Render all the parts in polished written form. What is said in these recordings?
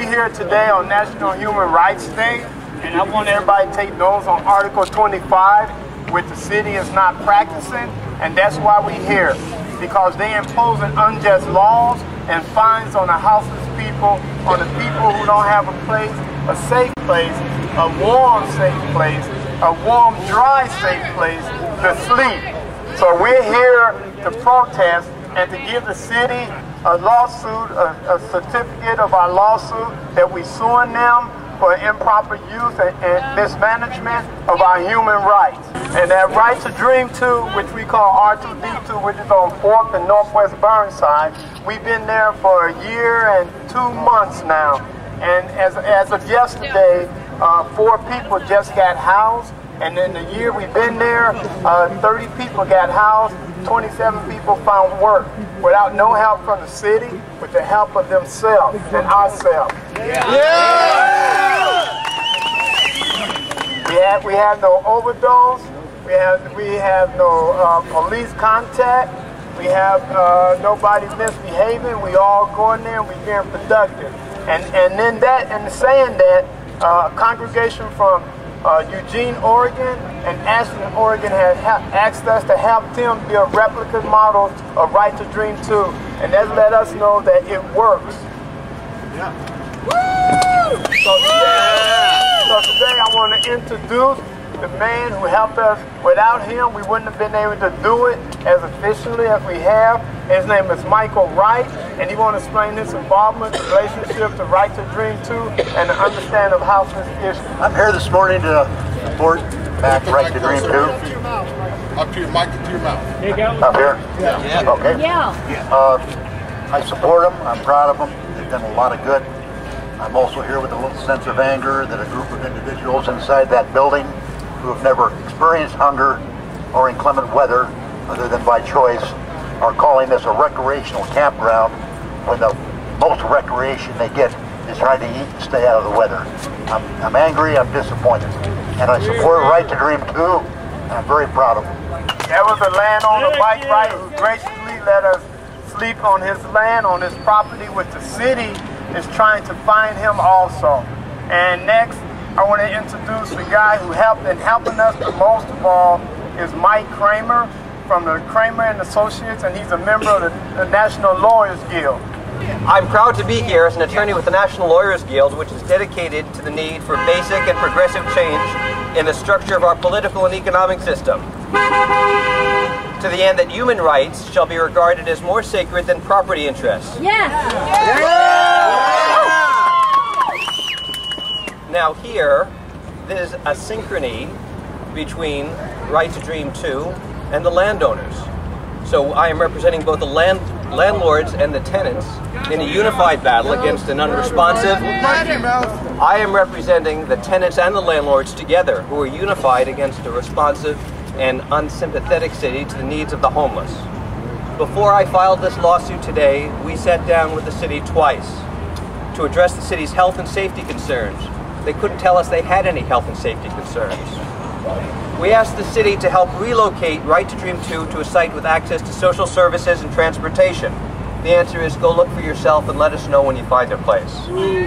we're here today on National Human Rights Day, and I want everybody to take notes on Article 25, which the city is not practicing, and that's why we're here, because they imposing unjust laws and fines on the houseless people, on the people who don't have a place, a safe place, a warm, safe place, a warm, dry, safe place to sleep. So we're here to protest and to give the city a lawsuit, a certificate of our lawsuit that we're suing them for improper use and mismanagement of our human rights. And that Right to Dream 2, which we call R2D2, which is on 4th and Northwest Burnside, we've been there for a year and 2 months now. And as of yesterday, 4 people just got housed. And in the year we've been there, 30 people got housed, 27 people found work without no help from the city, with the help of themselves and ourselves. We have no overdose. We have no police contact. We have nobody misbehaving. We all go in there and we're being productive. And then that, and saying that, a congregation from Eugene, Oregon, and Ashland, Oregon has asked us to help them build replica models of Right to Dream 2, and that let us know that it works. Yeah. Woo! So today I want to introduce the man who helped us. Without him, we wouldn't have been able to do it as efficiently as we have. His name is Michael Wright, and he wants to explain his involvement, the relationship to Right to Dream 2, and the understanding of houseless issues. I'm here this morning to support back Right to Dream 2. Up to your mic, to your mouth. There you go. Up here? Yeah. Okay. Yeah. I support them. I'm proud of them. They've done a lot of good. I'm also here with a little sense of anger that a group of individuals inside that building who have never experienced hunger or inclement weather other than by choice are calling this a recreational campground when the most recreation they get is trying to eat and stay out of the weather. I'm angry, I'm disappointed. And I support Right to Dream 2, and I'm very proud of them. That was a landowner, Mike Wright, who graciously let us sleep on his land, on his property, which the city is trying to find him also. And next, I want to introduce the guy who helped, and helping us the most of all is Mike Kramer from the Kramer and Associates, and he's a member of the National Lawyers Guild. I'm proud to be here as an attorney with the National Lawyers Guild, which is dedicated to the need for basic and progressive change in the structure of our political and economic system, to the end that human rights shall be regarded as more sacred than property interests. Yes. Now here, there's a synchrony between Right to Dream 2 and the landowners. So I am representing both the landlords and the tenants in a unified battle against an unresponsive. I am representing the tenants and the landlords together, who are unified against a responsive and unsympathetic city to the needs of the homeless. Before I filed this lawsuit today, we sat down with the city twice to address the city's health and safety concerns. They couldn't tell us they had any health and safety concerns. We asked the city to help relocate Right to Dream 2 to a site with access to social services and transportation. The answer is go look for yourself and let us know when you find a place. We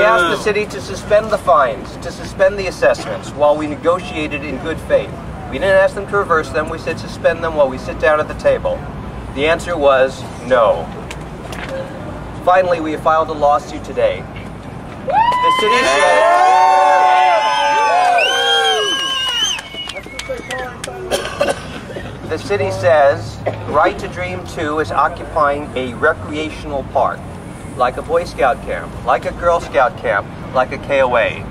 asked the city to suspend the fines, to suspend the assessments while we negotiated in good faith. We didn't ask them to reverse them, we said suspend them while we sit down at the table. The answer was no. Finally, we have filed a lawsuit today. The city says, the city says Right to Dream 2 is occupying a recreational park, like a Boy Scout camp, like a Girl Scout camp, like a KOA.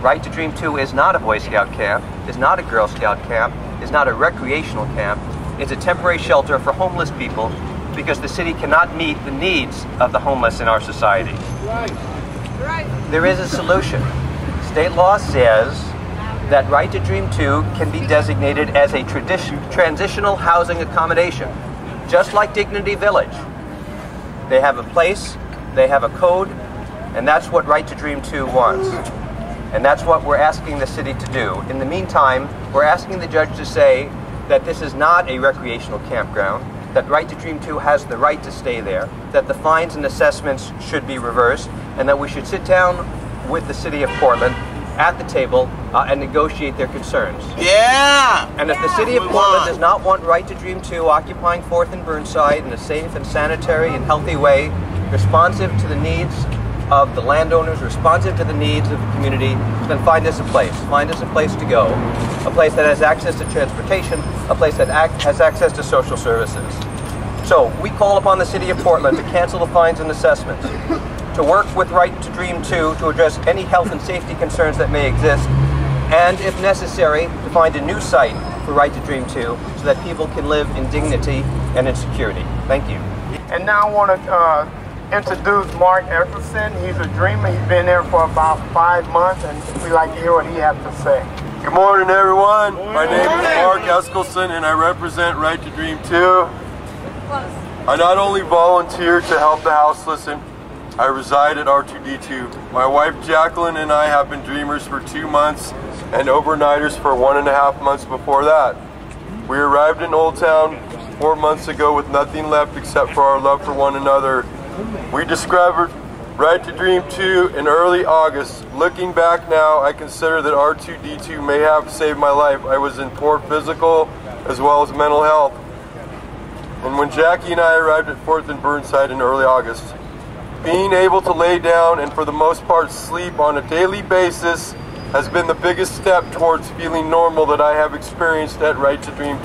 Right to Dream 2 is not a Boy Scout camp, is not a Girl Scout camp, is not a recreational camp. It's a temporary shelter for homeless people because the city cannot meet the needs of the homeless in our society. There is a solution. State law says that Right to Dream 2 can be designated as a transitional housing accommodation, just like Dignity Village. They have a place, they have a code, and that's what Right to Dream 2 wants. And that's what we're asking the city to do. In the meantime, we're asking the judge to say that this is not a recreational campground, that Right to Dream 2 has the right to stay there, that the fines and assessments should be reversed, and that we should sit down with the City of Portland at the table and negotiate their concerns. Yeah! And if the City of Portland does not want Right to Dream 2 occupying 4th and Burnside in a safe and sanitary and healthy way, responsive to the needs of the landowners, responsive to the needs of the community, then find us a place. Find us a place to go. A place that has access to transportation, a place that has access to social services. So we call upon the City of Portland to cancel the fines and assessments, to work with Right to Dream 2 to address any health and safety concerns that may exist, and if necessary, to find a new site for Right to Dream 2 so that people can live in dignity and in security. Thank you. And now I want to introduce Mark Eckerson. He's a dreamer. He's been there for about 5 months, and we'd like to hear what he has to say. Good morning, everyone. My name is Mark Eckerson, and I represent Right to Dream 2. I not only volunteer to help the houseless, and I reside at R2D2. My wife Jacqueline and I have been dreamers for 2 months and overnighters for 1.5 months before that. We arrived in Old Town 4 months ago with nothing left except for our love for one another. We discovered Right to Dream 2 in early August. Looking back now, I consider that R2D2 may have saved my life. I was in poor physical as well as mental health. And when Jackie and I arrived at 4th and Burnside in early August, being able to lay down and for the most part sleep on a daily basis has been the biggest step towards feeling normal that I have experienced at Right to Dream 2.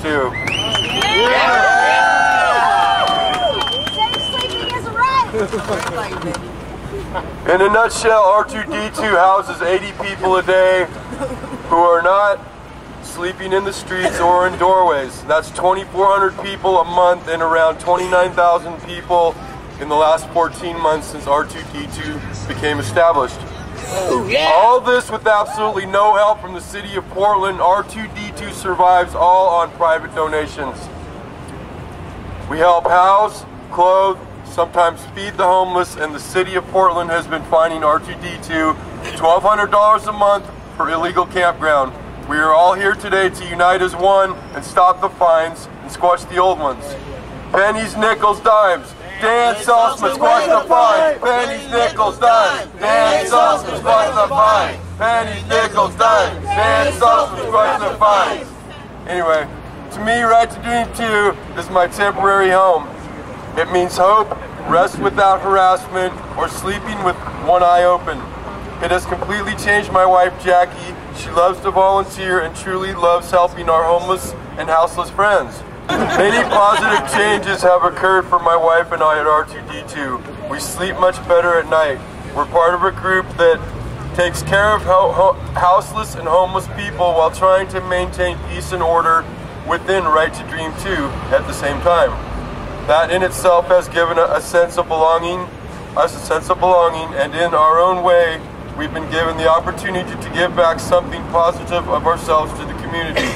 Sleeping is a right. In a nutshell, R2D2 houses 80 people a day who are not sleeping in the streets or in doorways. That's 2,400 people a month and around 29,000 people in the last 14 months since R2D2 became established. All this with absolutely no help from the City of Portland. R2D2 survives all on private donations. We help house, clothe, sometimes feed the homeless, and the City of Portland has been fining R2D2 $1,200 a month for illegal campground. We are all here today to unite as one and stop the fines and squash the old ones. Pennies, nickels, dimes. Dan Salzman, squash the fine. Pennies, nickels, dimes. Dan Salzman, squash the fine. Pennies, nickels, dimes. Dan Salzman, squash the fine. Anyway, to me, Right to Dream 2 is my temporary home. It means hope, rest without harassment, or sleeping with one eye open. It has completely changed my wife, Jackie. She loves to volunteer and truly loves helping our homeless and houseless friends. Many positive changes have occurred for my wife and I at R2D2. We sleep much better at night. We're part of a group that takes care of houseless and homeless people while trying to maintain peace and order within Right to Dream 2 at the same time. That in itself has given us a sense of belonging, and in our own way, we've been given the opportunity to give back something positive of ourselves to the community.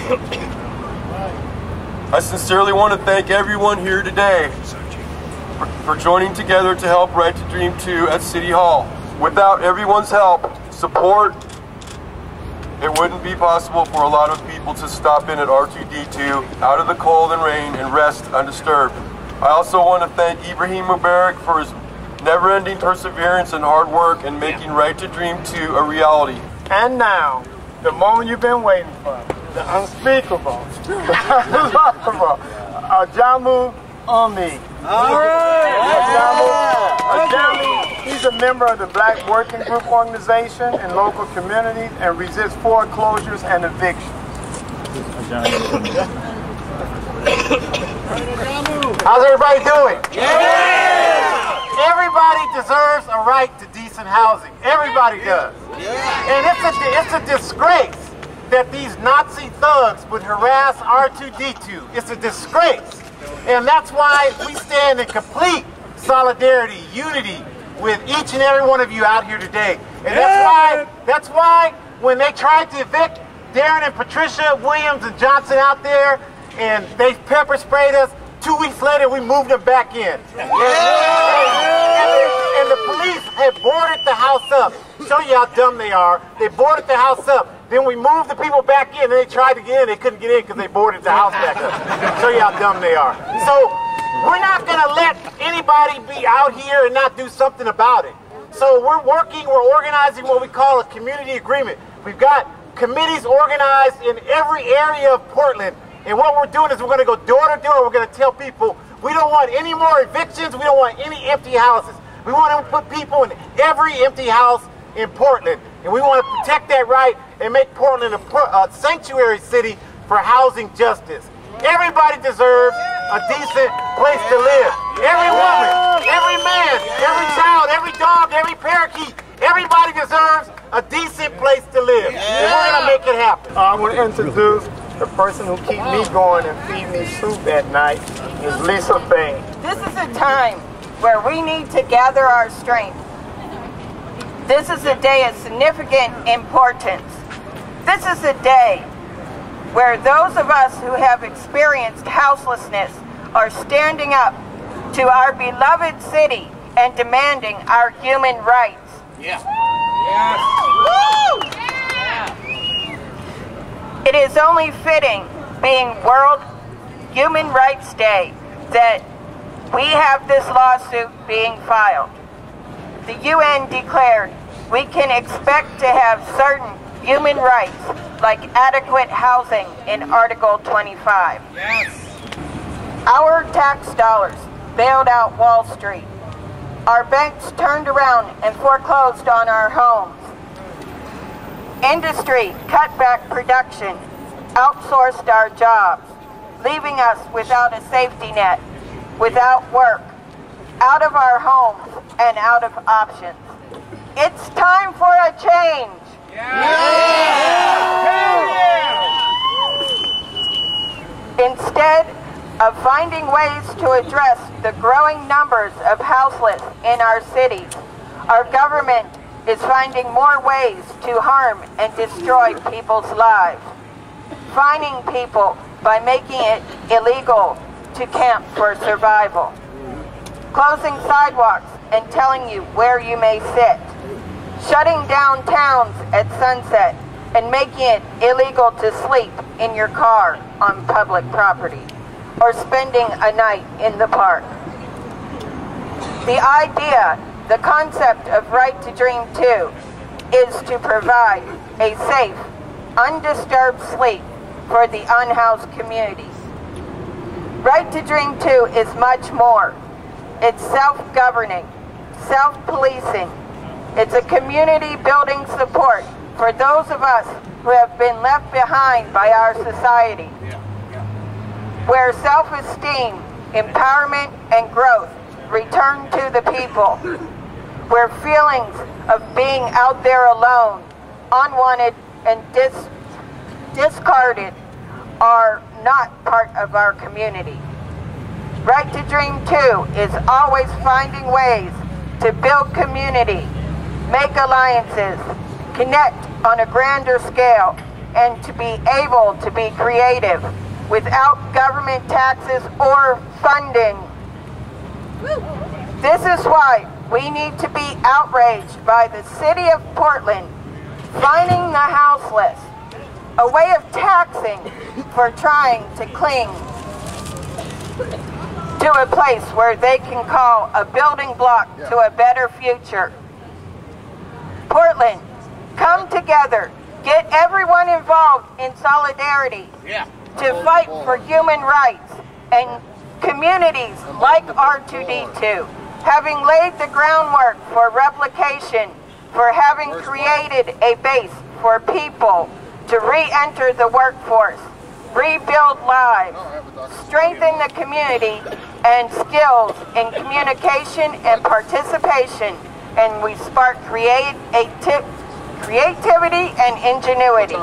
I sincerely want to thank everyone here today for joining together to help Right to Dream 2 at City Hall. Without everyone's help, support, it wouldn't be possible for a lot of people to stop in at R2D2 out of the cold and rain and rest undisturbed. I also want to thank Ibrahim Mubarak for his never-ending perseverance and hard work in making Right to Dream 2 a reality. And now, the moment you've been waiting for, the unspeakable, the unlovable, Ajamu Omi. All right! Ajamu, he's a member of the Black Working Group organization in local communities and resists foreclosures and evictions. How's everybody doing? Yeah! Everybody deserves a right to decent housing. Everybody does. Yeah. And it's a disgrace that these Nazi thugs would harass R2D2. It's a disgrace. And that's why we stand in complete solidarity, unity with each and every one of you out here today. And that's why when they tried to evict Darren and Patricia Williams and Johnson out there, and they pepper sprayed us, 2 weeks later we moved them back in. And the police had boarded the house up. Show you how dumb they are. They boarded the house up. Then we moved the people back in, and they tried to get in. They couldn't get in because they boarded the house back up. Show you how dumb they are. So We're not going to let anybody be out here and not do something about it. So we're organizing what we call a community agreement. We've got committees organized in every area of Portland. And what we're doing is we're going to go door to door. We're going to tell people we don't want any more evictions. We don't want any empty houses. We want to put people in every empty house in Portland. And we want to protect that right and make Portland a sanctuary city for housing justice. Everybody deserves a decent place to live. Every woman, every man, every child, every dog, every parakeet, everybody deserves a decent place to live. And we're going to make it happen. I want to introduce the person who keeps me going and feed me soup at night is Lisa Bain. This is a time where we need to gather our strength. This is a day of significant importance. This is a day where those of us who have experienced houselessness are standing up to our beloved city and demanding our human rights. Yeah. Woo! It is only fitting, being World Human Rights Day, that we have this lawsuit being filed. The UN declared we can expect to have certain human rights like adequate housing in Article 25. Yes. Our tax dollars bailed out Wall Street. Our banks turned around and foreclosed on our homes. Industry cut back production, outsourced our jobs, leaving us without a safety net, without work, out of our homes, and out of options. It's time for a change. Instead of finding ways to address the growing numbers of houseless in our cities, our government is finding more ways to harm and destroy people's lives, fining people by making it illegal to camp for survival, closing sidewalks and telling you where you may sit, shutting down towns at sunset and making it illegal to sleep in your car on public property or spending a night in the park. The idea, the concept of Right to Dream 2 is to provide a safe, undisturbed sleep for the unhoused community. Right to Dream 2 is much more. It's self-governing, self-policing. It's a community-building support for those of us who have been left behind by our society, where self-esteem, empowerment, and growth return to the people, where feelings of being out there alone, unwanted, and discarded are not part of our community. Right to Dream 2 is always finding ways to build community, make alliances, connect on a grander scale, and to be able to be creative without government taxes or funding. This is why we need to be outraged by the city of Portland fining the houseless, a way of taxing for trying to cling to a place where they can call a building block to a better future. Portland, come together, get everyone involved in solidarity to fight for human rights, and communities like R2D2, having laid the groundwork for replication, for having created a base for people to re-enter the workforce, rebuild lives, strengthen the community, and skills in communication and participation, and we spark creativity and ingenuity.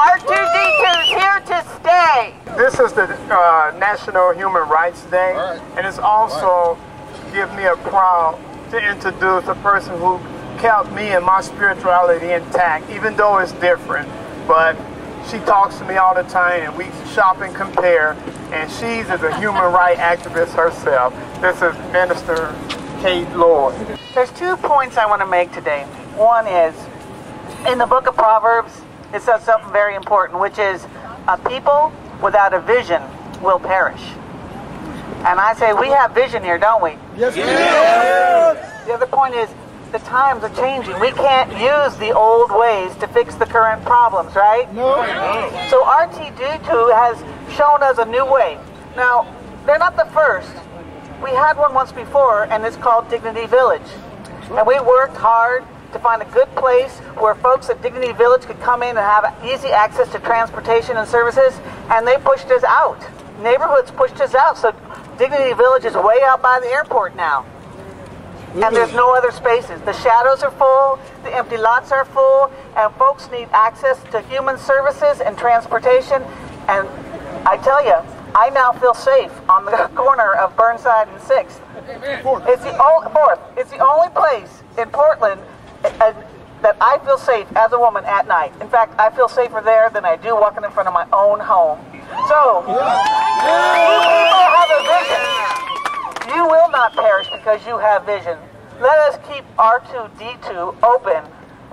R2D2 is here to stay. This is the National Human Rights Day, and it's also give me a proud to introduce a person who kept me and my spirituality intact, even though it's different. But she talks to me all the time, and we shop and compare, and she's a human rights activist herself. This is Minister Kate Lloyd. There's 2 points I want to make today. One is, in the book of Proverbs, it says something very important, which is a people without a vision will perish. And I say, we have vision here, don't we? Yes, we do. The other point is, the times are changing. We can't use the old ways to fix the current problems, right? No. So RTD2 has shown us a new way. Now, they're not the first. We had one once before, and it's called Dignity Village. And we worked hard to find a good place where folks at Dignity Village could come in and have easy access to transportation and services, and they pushed us out. Neighborhoods pushed us out, so Dignity Village is way out by the airport now. And there's no other spaces. The shadows are full, the empty lots are full, and folks need access to human services and transportation. And I tell you, I now feel safe on the corner of Burnside and 6th. It's the only place in Portland that I feel safe as a woman at night. In fact, I feel safer there than I do walking in front of my own home. So, you people have a vision. You will not perish because you have vision. Let us keep R2D2 open,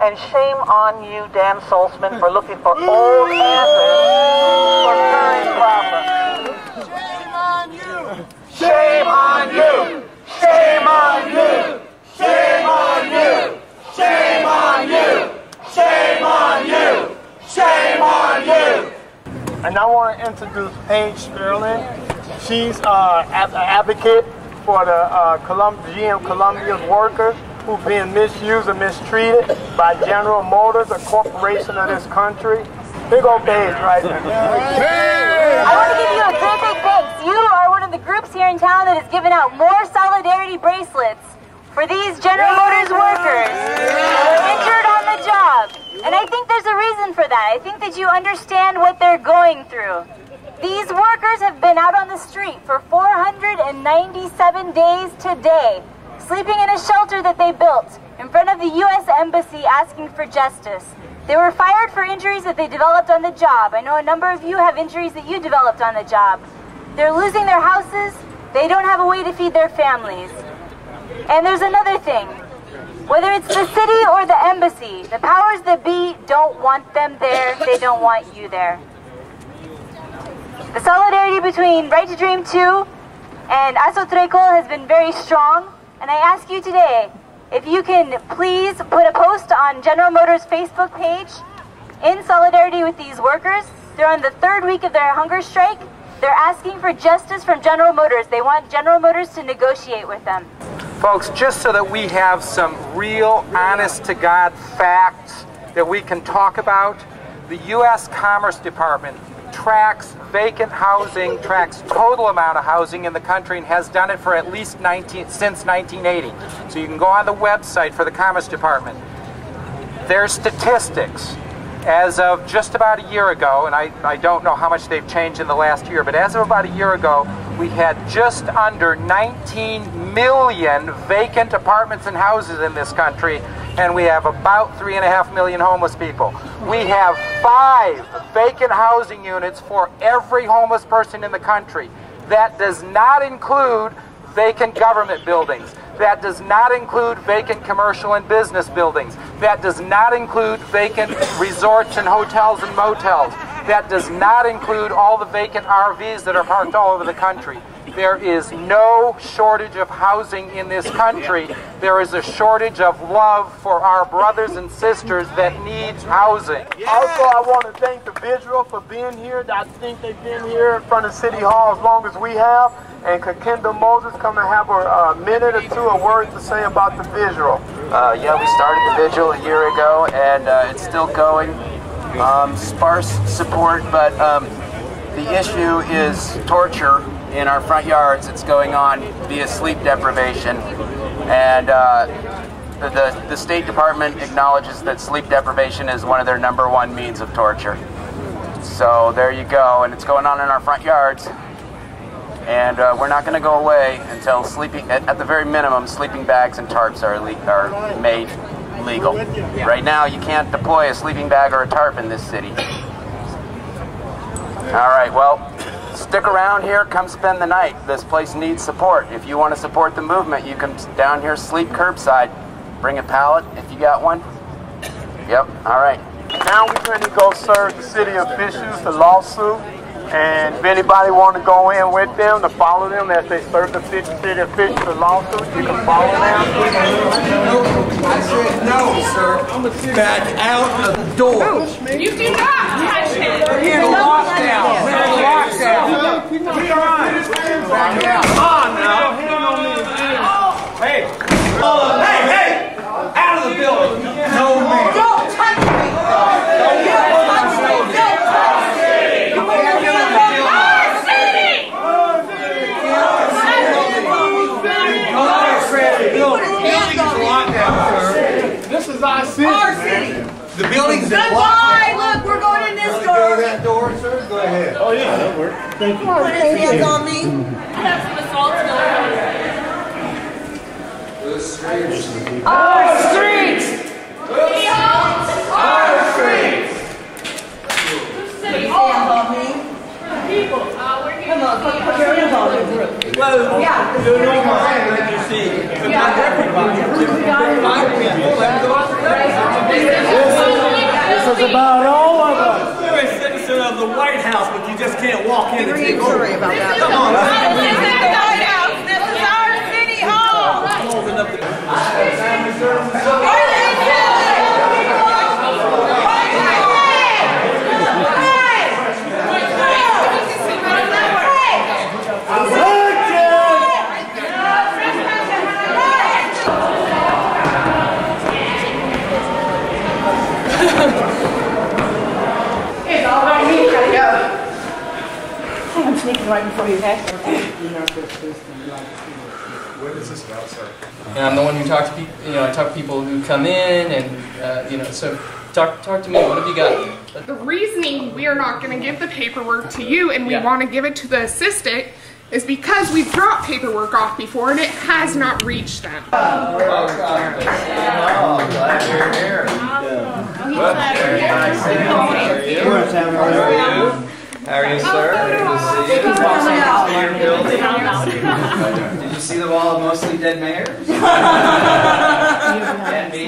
and shame on you, Dan Solzman, for looking for old answers for current problems. Shame on you. Shame on you! Shame on you! Shame on you! Shame on you! Shame on you! Shame on you! And I want to introduce Paige Sterling. She's an advocate for the GM Columbia's workers who've been misused and mistreated by General Motors, a corporation of this country. Big old Paige right there. I want to give you a big thanks. You are one of the groups here in town that has given out more solidarity bracelets for these General Motors workers who are injured on the job. And I think there's a reason for that. I think that you understand what they're going through. These workers have been out on the street for 497 days today, sleeping in a shelter that they built in front of the U.S. Embassy asking for justice. They were fired for injuries that they developed on the job. I know a number of you have injuries that you developed on the job. They're losing their houses. They don't have a way to feed their families. And there's another thing. Whether it's the city or the embassy, the powers that be don't want them there. They don't want you there. The solidarity between Right to Dream 2 and Azotrecol has been very strong. And I ask you today, if you can please put a post on General Motors' Facebook page in solidarity with these workers. They're on the 3rd week of their hunger strike. They're asking for justice from General Motors. They want General Motors to negotiate with them. Folks, just so that we have some real, honest-to-God facts that we can talk about, the U.S. Commerce Department tracks vacant housing, tracks total amount of housing in the country, and has done it for at least since 1980. So you can go on the website for the Commerce Department. Their statistics as of just about a year ago, and I don't know how much they've changed in the last year, but as of about a year ago, we had just under 19 million vacant apartments and houses in this country, and we have about 3.5 million homeless people. We have 5 vacant housing units for every homeless person in the country. That does not include vacant government buildings. That does not include vacant commercial and business buildings. That does not include vacant resorts and hotels and motels. That does not include all the vacant RVs that are parked all over the country. There is no shortage of housing in this country. There is a shortage of love for our brothers and sisters that needs housing. Also, I want to thank the Visual for being here. I think they've been here in front of City Hall as long as we have. And could Kendall Moses come and have a minute or two, a word to say about the Visual? Yeah, we started the Vigil a year ago, and it's still going. Sparse support, but the issue is torture in our front yards. It's going on via sleep deprivation, and the State Department acknowledges that sleep deprivation is one of their #1 means of torture. So there you go, and it's going on in our front yards. And we're not going to go away until at the very minimum, sleeping bags and tarps are made legal. Right now, you can't deploy a sleeping bag or a tarp in this city. All right, well, stick around here. Come spend the night. This place needs support. If you want to support the movement, you can down here sleep curbside. Bring a pallet if you got one. Yep, all right. Now we're going to go serve the city officials the lawsuit. And if anybody want to go in with them, to follow them as they serve the city officials the lawsuit, you can follow them. I said no, sir. Back out of the door. You do not touch him. We're in lockdown. We're in lockdown. Back out. Come on now. Hey. Hey. Out of the building. No man. Don't touch me. This is our city. Our city. The building's in Goodbye. Look, we're going in this door. Go to that door, sir. Go ahead. Oh yeah, that works. Thank you. Put his hands on me. Have some assault still. Our streets. City Hall. Our streets. City Hall. Hands on me. People. Come on, put your hands on me. Well, yeah. you know my hand, you see. Not everybody. This is about all of us. You're a citizen of the White House, but you just can't walk in and take over. Sorry about that. Come on. This is the White House. This is our City Hall. I'm sneaking right in front of you, okay? What is this about, sir? And I'm the one who talks to people. You know, I talk to people who come in, and you know. So talk to me. What have you got? The reasoning we are not going to give the paperwork to you, and we want to give it to the assistant, is because we've dropped paperwork off before, and it has not reached them. Oh, glad you're here. How are you, sir? Good to see you. Did you see the wall of mostly dead mayors? And me?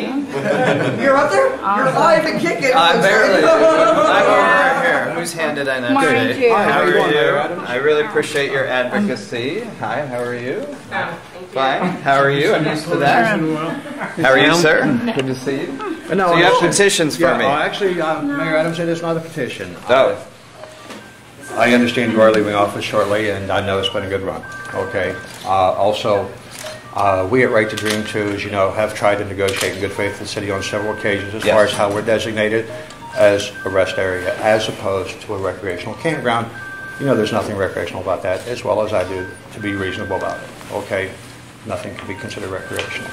You're up there? You're alive and kicking. I'm barely. I'm over here. Whose hand did I not shake? How are you? I really appreciate your advocacy. Hi, how are you? Fine. How are you? I'm used to that. How are you, sir? Good to see you. So you have petitions for me? Actually, Mayor Adams said it's not a petition. Oh. I understand you are leaving office shortly, and I know it's been a good run. Okay. Also, we at Right to Dream 2, as you know, have tried to negotiate in good faith with the city on several occasions as far as how we're designated as a rest area as opposed to a recreational campground. You know, there's nothing recreational about that, as well as I do to be reasonable about it. Okay. Nothing can be considered recreational.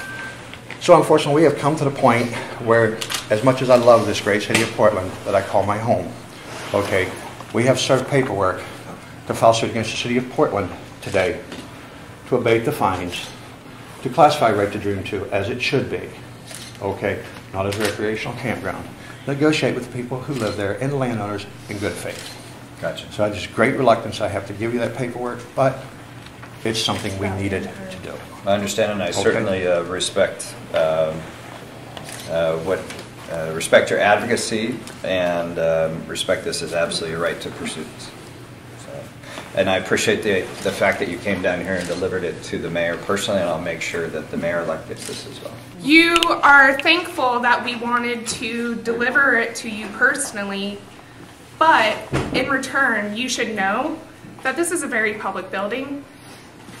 So unfortunately, we have come to the point where, as much as I love this great city of Portland that I call my home, okay, we have served paperwork to file suit against the city of Portland today to abate the fines, to classify Right to Dream 2 as it should be, okay, not as a recreational campground. Negotiate with the people who live there and the landowners in good faith. Gotcha. So I just great reluctance I have to give you that paperwork, but it's something we needed to do. I understand, and I certainly respect respect your advocacy, and respect this as absolutely your right to pursue this. So, and I appreciate the fact that you came down here and delivered it to the mayor personally, and I'll make sure that the mayor-elect gets this as well. You are thankful that we wanted to deliver it to you personally, but in return, you should know that this is a very public building.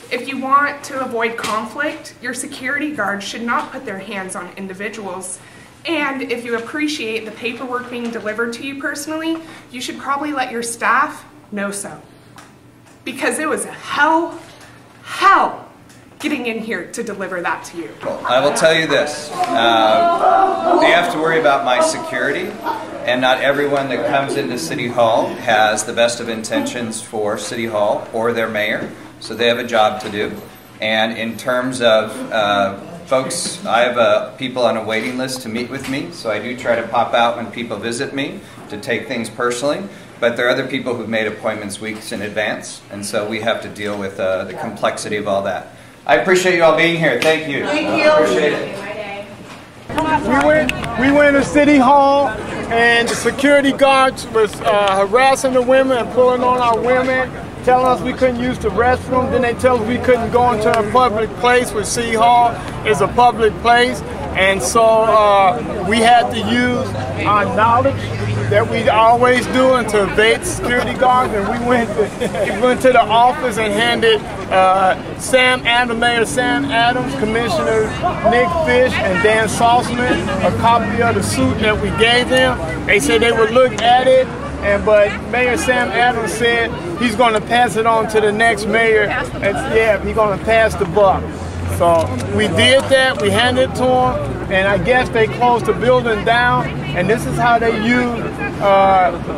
If you want to avoid conflict, your security guards should not put their hands on individuals. And if you appreciate the paperwork being delivered to you personally, you should probably let your staff know so. Because it was a hell getting in here to deliver that to you. Well, I will tell you this. They have to worry about my security, and not everyone that comes into City Hall has the best of intentions for City Hall or their mayor. So they have a job to do. And in terms of folks, I have people on a waiting list to meet with me, so I do try to pop out when people visit me to take things personally. But there are other people who've made appointments weeks in advance, and so we have to deal with the complexity of all that. I appreciate you all being here. Thank you. Thank you. Appreciate it. We went to City Hall. and the security guards was harassing the women and pulling on our women, telling us we couldn't use the restroom. Then they tell us we couldn't go into a public place, which City Hall is a public place. And so we had to use our knowledge that we always do and to evade security guards. And we went to the office and handed Mayor Sam Adams, Commissioner Nick Fish, and Dan Salzman a copy of the suit that we gave them. They said they would look at it, but Mayor Sam Adams said he's going to pass it on to the next mayor. Yeah, he's going to pass the buck. So we did that, we handed it to them, and I guess they closed the building down, and this is how they use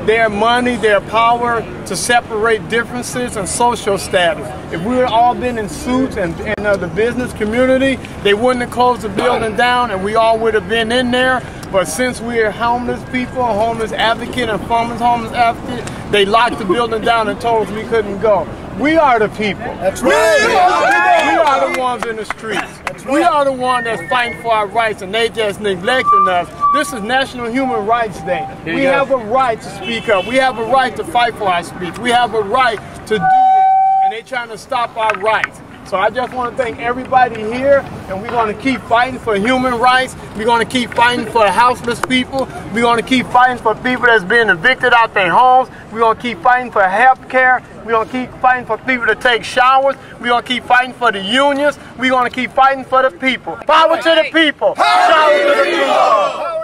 their money, their power to separate differences and social status. If we had all been in suits and the business community, they wouldn't have closed the building down and we all would have been in there. But since we are homeless people, homeless advocate and homeless advocate, they locked the building down and told us we couldn't go. We are the people. That's right. We are the ones in the streets. That's right. We are the ones that's fighting for our rights, and they just neglecting us. This is National Human Rights Day. We have a right to speak up. We have a right to fight for our speech. We have a right to do this, and they're trying to stop our rights. So I just want to thank everybody here, and we're going to keep fighting for human rights. We're going to keep fighting for houseless people. We're going to keep fighting for people that's being evicted out their homes. We're going to keep fighting for health care. We're going to keep fighting for people to take showers. We're going to keep fighting for the unions. We're going to keep fighting for the people. Power to the people. Power to the people.